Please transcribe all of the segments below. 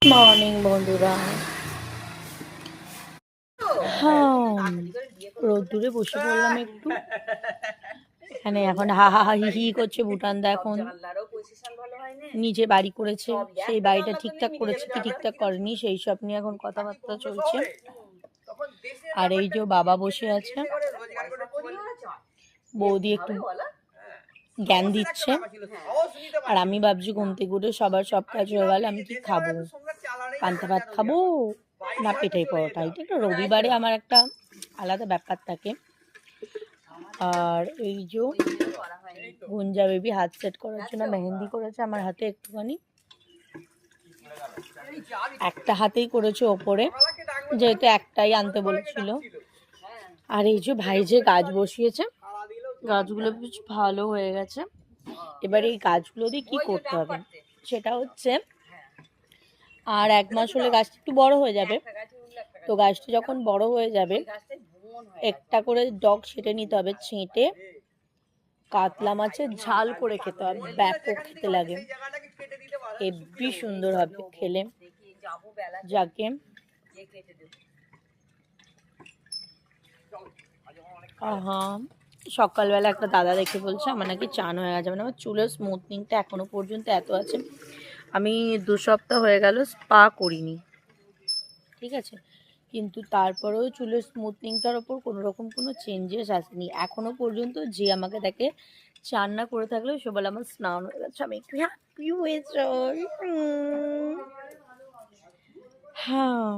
Morning বন্ধুরা। রোদ্দুরে বসে পড়লাম একটু। এখানে এখন হা হা হা হি হি করছে ভুটানদা। এখন নিচে বাড়ি করেছে, সেই বাড়িটা ঠিকঠাক করেছে কি ঠিকঠাক করেনি সেই সব নিয়ে এখন কথাবার্তা চলছে। আর এই যে বাবা বসে আছে, বৌদি একটু জ্ঞান দিচ্ছে। আর আমি ভাবছি ঘুম থেকে উঠে সবার সব কাজ হয়ে গেল, আমি কি খাবো? পান্তা ভাত খাবো না পেটাই পরোটা? এটা তো রবিবারে আমার একটা আলাদা ব্যাপার থাকে। আর এই যে গুঞ্জা বেবি হাত সেট করার জন্য মেহেন্দি করেছে আমার হাতে একটুখানি, একটা হাতেই করেছে ওপরে, যেহেতু একটাই আনতে বলেছিল। আর এই যে ভাই যে গাছ বসিয়েছে, গাছগুলো বেশ ভালো হয়ে গেছে। এবার এই গাছগুলো দিয়ে কি করতে হবে সেটা হচ্ছে, আর 1 মাস হলে গাছটা একটু বড় হয়ে যাবে। তো গাছটা যখন বড় হয়ে যাবে একটা করে ডগ ছেটে নিতে হবে, ছেঁটে কাতলা মাছের ঝাল করে খেতে হবে, ব্যাপক খেতে লাগে, হেব্বি সুন্দর হবে খেলে। যাকে সকালবেলা একটা দাদা দেখে বলছে আমার নাকি চান হয়ে গেছে, মানে আমার চুলের স্মুথনিংটা এখনো পর্যন্ত এত আছে। আমি 2 সপ্তাহ হয়ে গেল স্পা করিনি, ঠিক আছে, কিন্তু তারপরেও চুলের স্মুথনিংটার ওপর কোনো রকম কোনো চেঞ্জেস আসেনি এখনো পর্যন্ত। যে আমাকে দেখে চান না করে থাকলেও সে বলে আমার স্নান হয়ে গেছে, আমি একটু হ্যাপি হয়ে যাই। হ্যাঁ,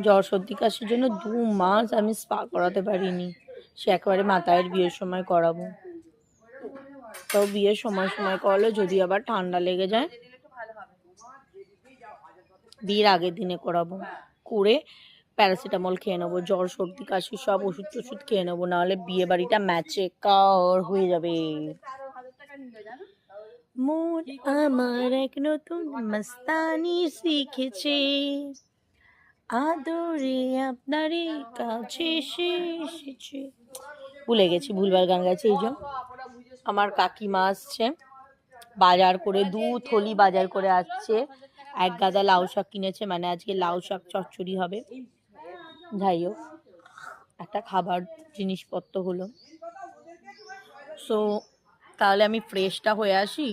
জ্বর সর্দি কাশির জন্য 2 মাস আমি স্পা করাতে পারিনি। সে একেবারে মাথায়ের বিয়ের সময় করাবো, তো বিয়ের সময় সময় করালে যদি আবার ঠান্ডা লেগে যায় বিয়ের আগের দিনে করাবো, করে প্যারাসিটামল খেয়ে নেবো, জ্বর সর্দি কাশি সব ওষুধ টষুধ খেয়ে নেবো, নাহলে বিয়ে বাড়িটা ম্যাচে কার হয়ে যাবে। মন আমার এক নতুন মস্তানি শিখেছে, আদরে আপনারই কাছে এসেছে। ভুলে গেছি, ভুলবার গান গাইছে। এই যে আমার কাকিমা আসছে বাজার করে, 2 থলি বাজার করে আসছে, 1 গাদা লাউ শাক কিনেছে, মানে আজকে লাউ শাক চচ্চড়ি হবে। যাই হোক, একটা খাবার জিনিসপত্র হলো। সো তাহলে আমি ফ্রেশটা হয়ে আসি।